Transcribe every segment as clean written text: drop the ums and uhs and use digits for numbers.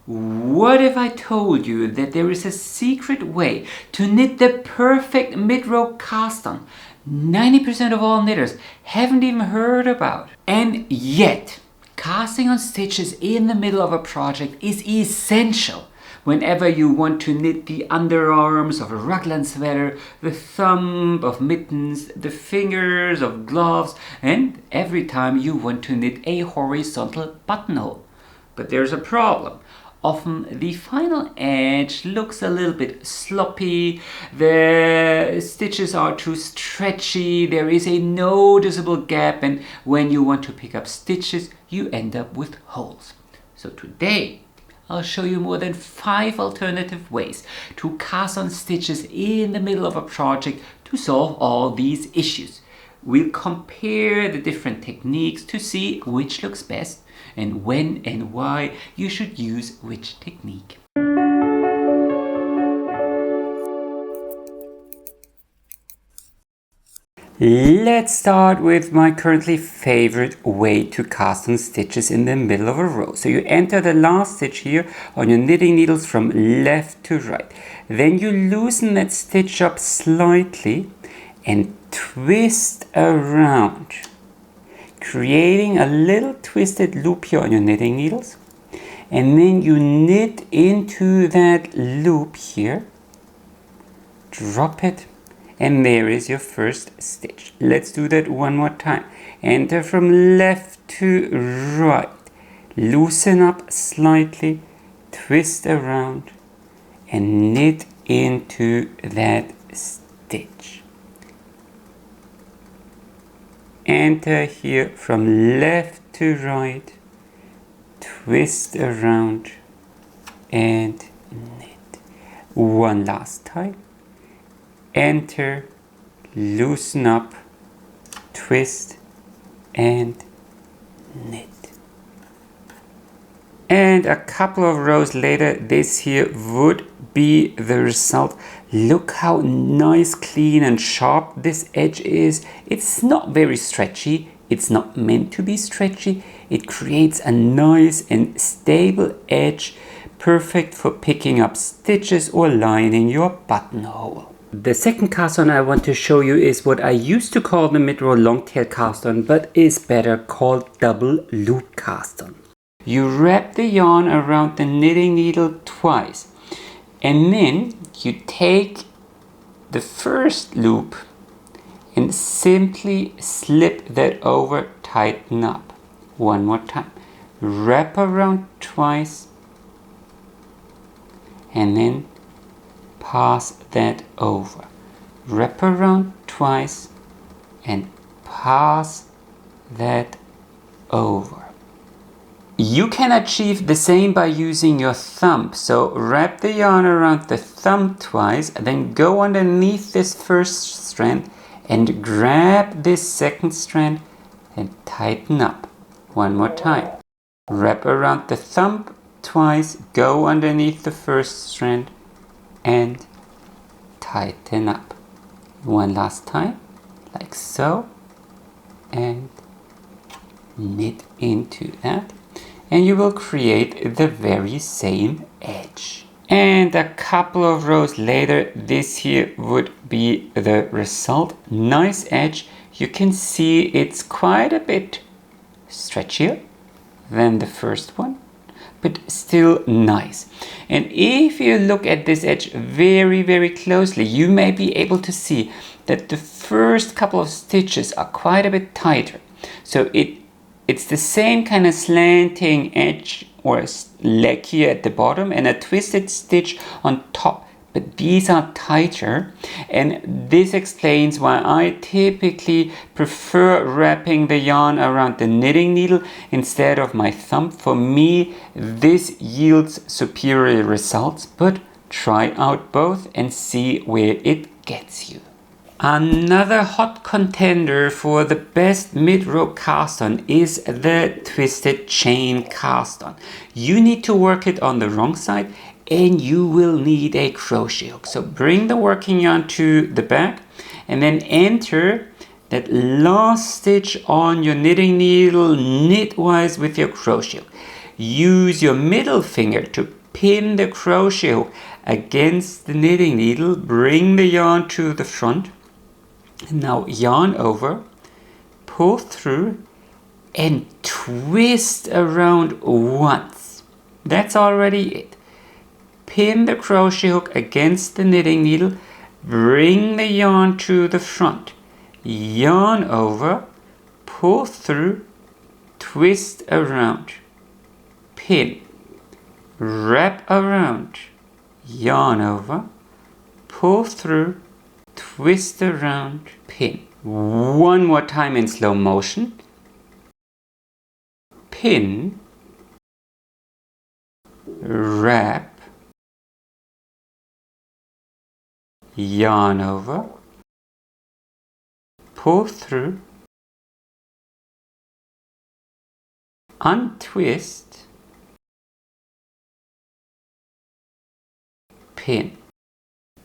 What if I told you that there is a secret way to knit the perfect mid-row cast-on 90% of all knitters haven't even heard about? And yet, casting on stitches in the middle of a project is essential whenever you want to knit the underarms of a raglan sweater, the thumb of mittens, the fingers of gloves, and every time you want to knit a horizontal buttonhole. But there's a problem. Often the final edge looks a little bit sloppy, the stitches are too stretchy, there is a noticeable gap, and when you want to pick up stitches, you end up with holes. So today, I'll show you more than 5 alternative ways to cast on stitches in the middle of a project to solve all these issues. We'll compare the different techniques to see which looks best and when and why you should use which technique. Let's start with my currently favorite way to cast on stitches in the middle of a row. So you enter the last stitch here on your knitting needles from left to right. Then you loosen that stitch up slightly and twist around, creating a little twisted loop here on your knitting needles. And then you knit into that loop here, drop it, and there is your first stitch. Let's do that one more time. Enter from left to right, loosen up slightly, twist around, and knit into that stitch. Enter here from left to right, twist around, and knit. One last time. Enter, loosen up, twist, and knit. And a couple of rows later, this here would be the result. Look how nice, clean, and sharp this edge is. It's not very stretchy. It's not meant to be stretchy. It creates a nice and stable edge, perfect for picking up stitches or lining your buttonhole. The second cast on I want to show you is what I used to call the mid-row long-tail cast on, but is better called double loop cast on. You wrap the yarn around the knitting needle twice, and then you take the first loop and simply slip that over, tighten up. One more time. Wrap around twice, and then pass that over. Wrap around twice and pass that over. You can achieve the same by using your thumb. So wrap the yarn around the thumb twice, then go underneath this first strand and grab this second strand and tighten up. One more time. Wrap around the thumb twice, go underneath the first strand and tighten up. One last time, like so, and knit into that, and you will create the very same edge. And a couple of rows later, this here would be the result. Nice edge. You can see it's quite a bit stretchier than the first one, but still nice. And if you look at this edge very, very closely, you may be able to see that the first couple of stitches are quite a bit tighter. So it's the same kind of slanting edge or leg here at the bottom and a twisted stitch on top, but these are tighter, and this explains why I typically prefer wrapping the yarn around the knitting needle instead of my thumb. For me, this yields superior results, but try out both and see where it gets you. Another hot contender for the best mid-row cast on is the twisted chain cast on. You need to work it on the wrong side and you will need a crochet hook. So bring the working yarn to the back and then enter that last stitch on your knitting needle knitwise with your crochet hook. use your middle finger to pin the crochet hook against the knitting needle, bring the yarn to the front, and now yarn over, pull through and twist around once. That's already it. Pin the crochet hook against the knitting needle, bring the yarn to the front, yarn over, pull through, twist around, pin, wrap around, yarn over, pull through, twist around, pin. One more time in slow motion. Pin, wrap, yarn over, pull through, untwist, pin.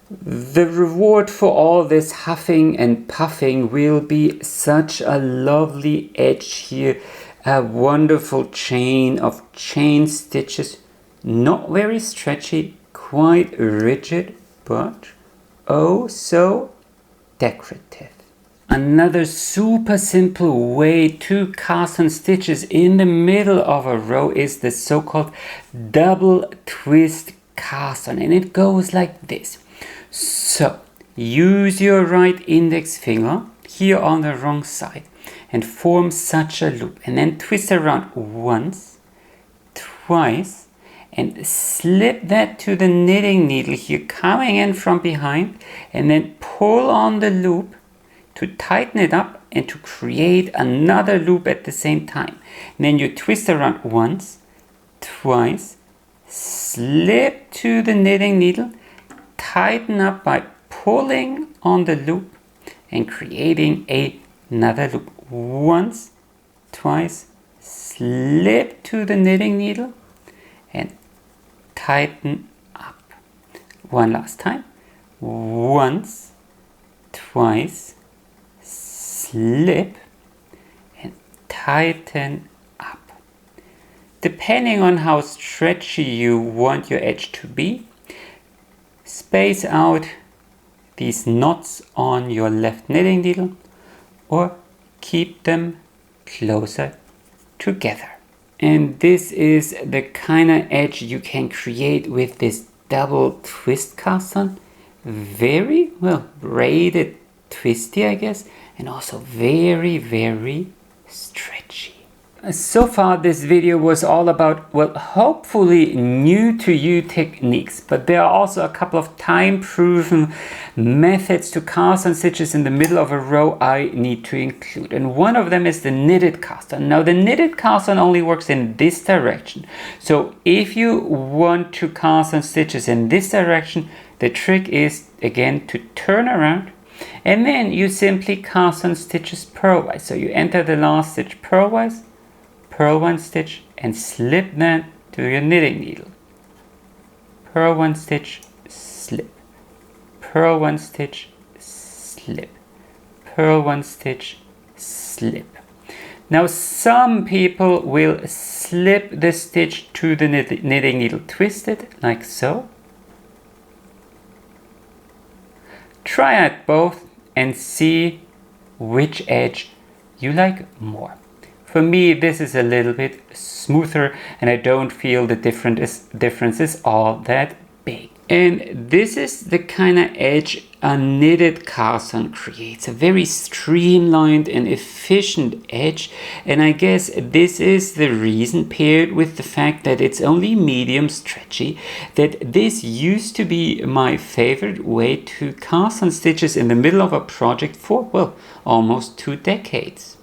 The reward for all this huffing and puffing will be such a lovely edge here, a wonderful chain of chain stitches, not very stretchy, quite rigid, but oh so decorative. Another super simple way to cast on stitches in the middle of a row is the so-called double twist cast on, and it goes like this. So use your right index finger here on the wrong side and form such a loop, and then twist around once, twice, and slip that to the knitting needle here coming in from behind, and then pull on the loop to tighten it up and to create another loop at the same time. And then you twist around once, twice, slip to the knitting needle, tighten up by pulling on the loop and creating another loop. Once, twice, slip to the knitting needle and tighten up. One last time. Once, twice, slip and tighten up. Depending on how stretchy you want your edge to be, space out these knots on your left knitting needle or keep them closer together. And this is the kind of edge you can create with this double twist cast on. Very well braided twisty, I guess, and also very, very stretchy. So far this video was all about, well, hopefully new to you techniques, but there are also a couple of time-proven methods to cast on stitches in the middle of a row I need to include, and one of them is the knitted cast on. Now the knitted cast on only works in this direction, so if you want to cast on stitches in this direction, the trick is again to turn around, and then you simply cast on stitches purlwise. So you enter the last stitch purlwise, purl one stitch and slip that to your knitting needle. Purl one stitch, slip. Purl one stitch, slip. Purl one stitch, slip. Now some people will slip the stitch to the knitting needle twisted like so. Try out both and see which edge you like more. For me, this is a little bit smoother and I don't feel the difference is all that big. And this is the kind of edge a knitted cast on creates. A very streamlined and efficient edge. And I guess this is the reason, paired with the fact that it's only medium stretchy, that this used to be my favorite way to cast on stitches in the middle of a project for, well, almost 2 decades.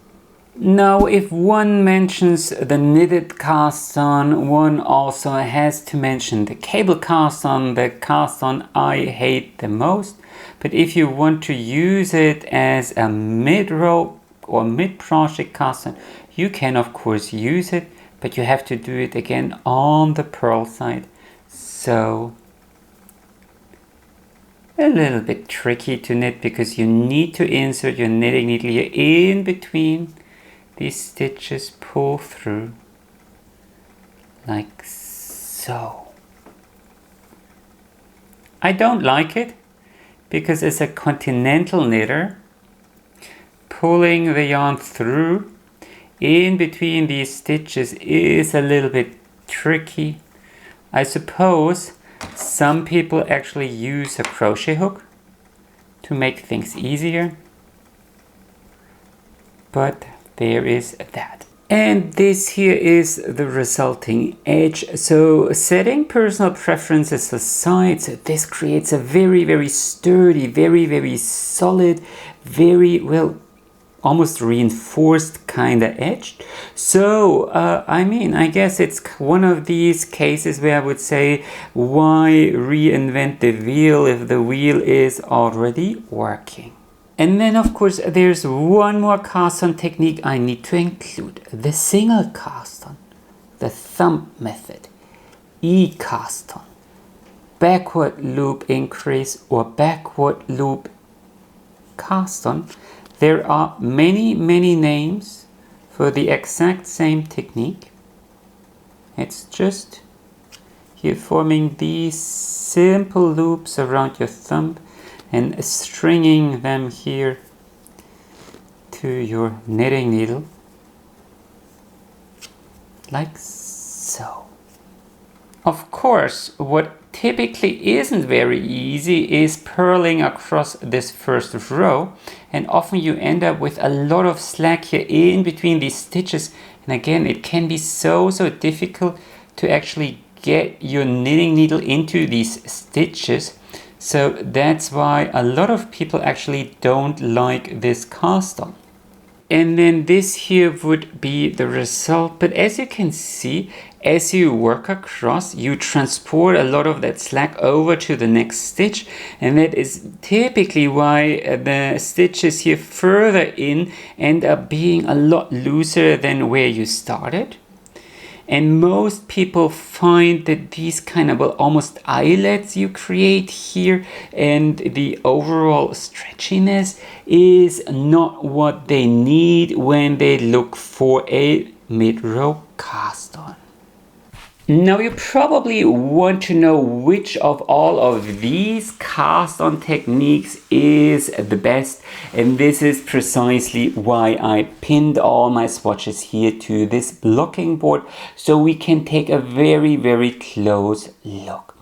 Now, if one mentions the knitted cast on, one also has to mention the cable cast on, the cast on I hate the most. But if you want to use it as a mid-row or mid-project cast on, you can of course use it, but you have to do it again on the purl side. So a little bit tricky to knit because you need to insert your knitting needle here in between these stitches, pull through, like so. I don't like it because as a continental knitter, pulling the yarn through in between these stitches is a little bit tricky. I suppose some people actually use a crochet hook to make things easier, but there is that. And this here is the resulting edge. So setting personal preferences aside, so this creates a very, very sturdy, very, very solid, very, well, almost reinforced kind of edge. So, I mean, I guess it's one of these cases where I would say, why reinvent the wheel if the wheel is already working? And then, of course, there's one more cast-on technique I need to include. The single cast-on, the thumb method, E-cast-on, backward loop increase or backward loop cast-on. There are many, many names for the exact same technique. It's just here forming these simple loops around your thumb and stringing them here to your knitting needle, like so. Of course, what typically isn't very easy is purling across this first row, and often you end up with a lot of slack here in between these stitches, and again it can be so difficult to actually get your knitting needle into these stitches. So that's why a lot of people actually don't like this cast on. And then this here would be the result. But as you can see, as you work across, you transport a lot of that slack over to the next stitch. And that is typically why the stitches here further in end up being a lot looser than where you started. And most people find that these kind of almost eyelets you create here and the overall stretchiness is not what they need when they look for a mid-row cast on. Now you probably want to know which of all of these cast on techniques is the best, and this is precisely why I pinned all my swatches here to this blocking board so we can take a very close look.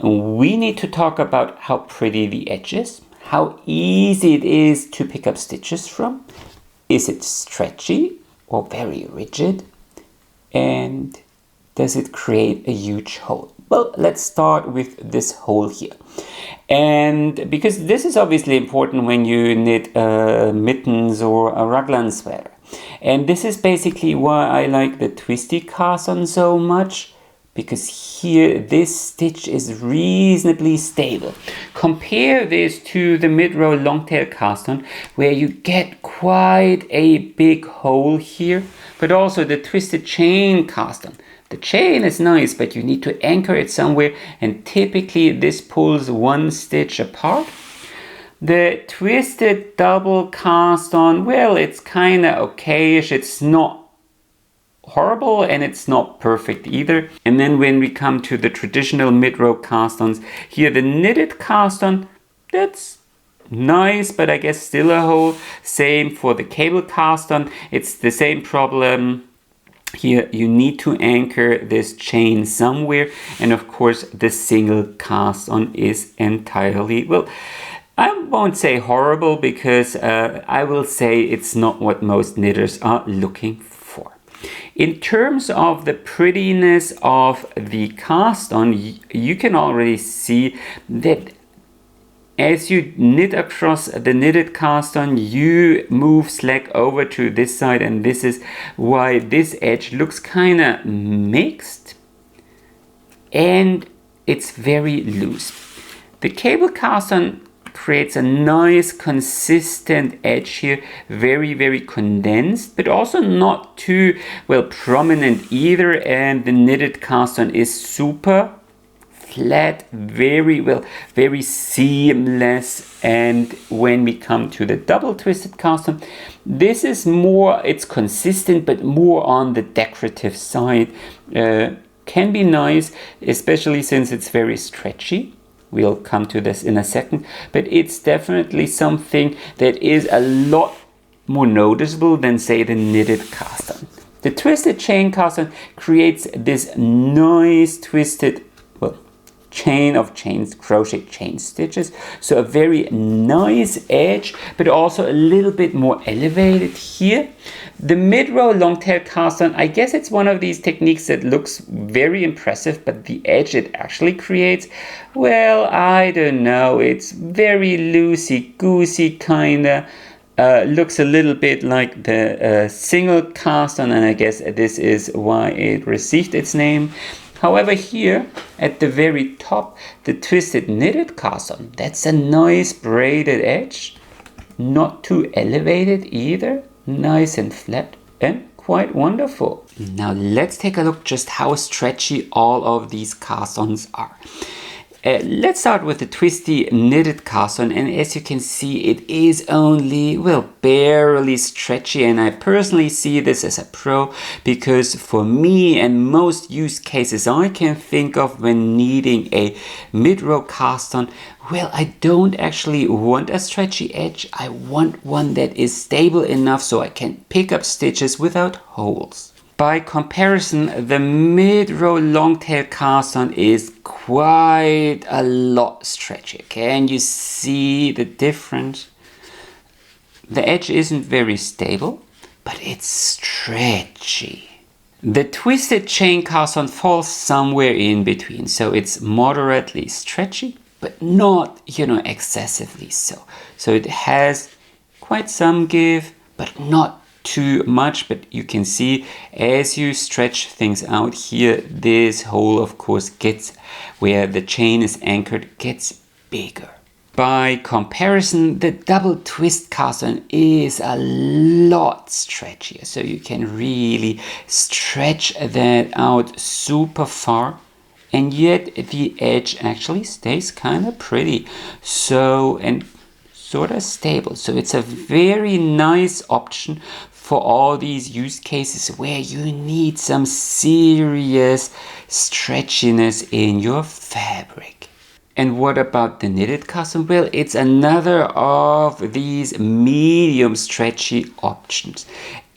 We need to talk about how pretty the edge is, how easy it is to pick up stitches from, is it stretchy or very rigid, and does it create a huge hole? Well, let's start with this hole here. And because this is obviously important when you knit mittens or a raglan sweater. And this is basically why I like the Twisty cast on so much, because here this stitch is reasonably stable. Compare this to the mid-row longtail cast on where you get quite a big hole here, but also the twisted chain cast on. The chain is nice, but you need to anchor it somewhere, and typically this pulls one stitch apart. The twisted double cast on, well, it's kind of okayish. It's not horrible and it's not perfect either. And then when we come to the traditional mid-row cast-ons, here the knitted cast-on, that's nice, but I guess still a hole. Same for the cable cast-on. It's the same problem. Here you need to anchor this chain somewhere, and of course the single cast on is entirely, well, I won't say horrible, because I will say it's not what most knitters are looking for. In terms of the prettiness of the cast on, you can already see that as you knit across the knitted cast on, you move slack over to this side, and this is why this edge looks kind of mixed and it's very loose. The cable cast on creates a nice consistent edge here, very condensed, but also not too well prominent either, and the knitted cast on is super flat, very seamless. And when we come to the double twisted cast-on, this is more, it's consistent, but more on the decorative side. Can be nice, especially since it's very stretchy. We'll come to this in a second, but it's definitely something that is a lot more noticeable than, say, the knitted cast-on. The twisted chain cast-on creates this nice twisted, well, chain of chains, crochet chain stitches. So a very nice edge, but also a little bit more elevated here. The mid-row long tail cast-on, I guess it's one of these techniques that looks very impressive, but the edge it actually creates, well, I don't know, it's very loosey-goosey kinda. Looks a little bit like the single cast-on, and I guess this is why it received its name. However, here at the very top, the twisted knitted cast-on, that's a nice braided edge, not too elevated either, nice and flat and quite wonderful. Now let's take a look just how stretchy all of these cast-ons are. Let's start with the twisty knitted cast-on, and as you can see, it is only, well, barely stretchy, and I personally see this as a pro because for me and most use cases I can think of when needing a mid-row cast-on, well, I don't actually want a stretchy edge. I want one that is stable enough so I can pick up stitches without holes. By comparison, the mid-row long tail cast-on is quite a lot stretchy. Okay, and you see the difference. The edge isn't very stable, but it's stretchy. The twisted chain cast-on falls somewhere in between, so it's moderately stretchy, but not, excessively so. So it has quite some give, but not too much. But you can see as you stretch things out here, this hole of course gets, where the chain is anchored, gets bigger. By comparison, the double twist cast-on is a lot stretchier, so you can really stretch that out super far, and yet the edge actually stays kind of pretty, so, and sort of stable. So it's a very nice option for all these use cases where you need some serious stretchiness in your fabric. And what about the knitted cast-on? Well, it's another of these medium stretchy options.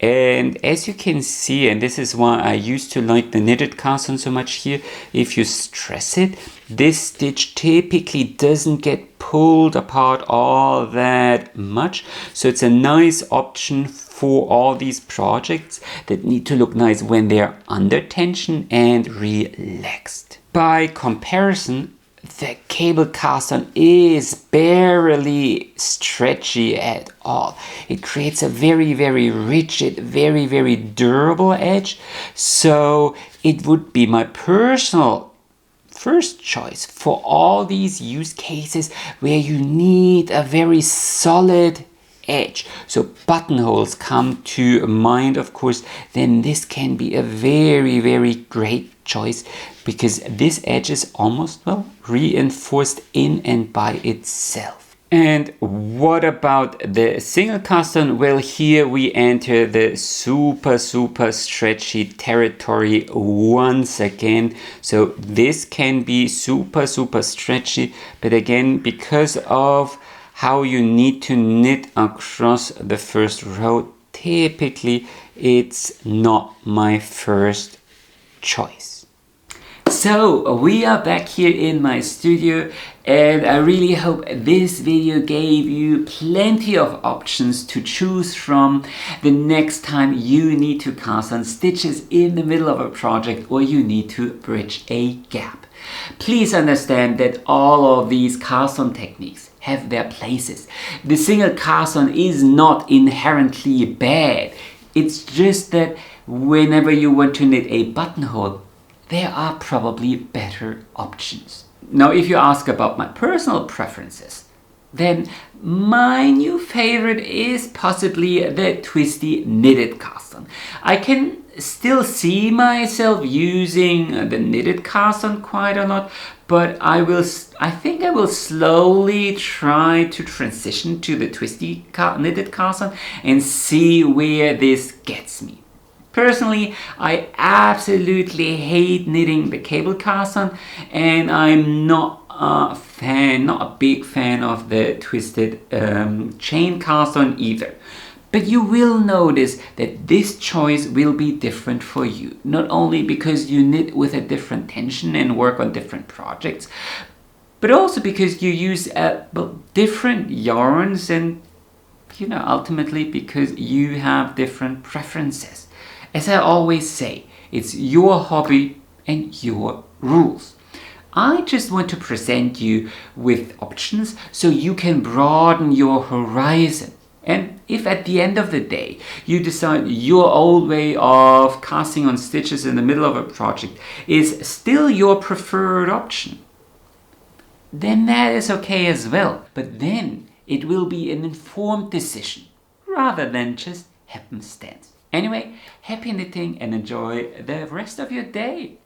And as you can see, and this is why I used to like the knitted cast-on so much here, if you stress it, this stitch typically doesn't get pulled apart all that much. So it's a nice option for all these projects that need to look nice when they're under tension and relaxed. By comparison, the cable cast-on is barely stretchy at all. It creates a very, very rigid, very, very durable edge. So it would be my personal first choice for all these use cases where you need a very solid edge. So buttonholes come to mind, of course. Then this can be a very, very great choice because this edge is almost, well, reinforced in and by itself. And what about the single cast-on? Well, here we enter the super, super stretchy territory once again. So this can be super, super stretchy, but again, because of how you need to knit across the first row, typically it's not my first choice. So we are back here in my studio, and I really hope this video gave you plenty of options to choose from the next time you need to cast on stitches in the middle of a project or you need to bridge a gap. Please understand that all of these cast-on techniques have their places. The single cast-on is not inherently bad. It's just that whenever you want to knit a buttonhole, there are probably better options. Now, if you ask about my personal preferences, then my new favorite is possibly the Twisty knitted cast-on. I can still see myself using the knitted cast-on quite a lot, but I think I will slowly try to transition to the Twisty knitted cast-on and see where this gets me. Personally, I absolutely hate knitting the cable cast-on, and I'm not a big fan of the twisted chain cast-on either. But you will notice that this choice will be different for you, not only because you knit with a different tension and work on different projects, but also because you use different yarns, and ultimately because you have different preferences. As I always say, it's your hobby and your rules. I just want to present you with options so you can broaden your horizon. And if at the end of the day you decide your old way of casting on stitches in the middle of a project is still your preferred option, then that is okay as well. But then it will be an informed decision rather than just happenstance. Anyway, happy knitting and enjoy the rest of your day.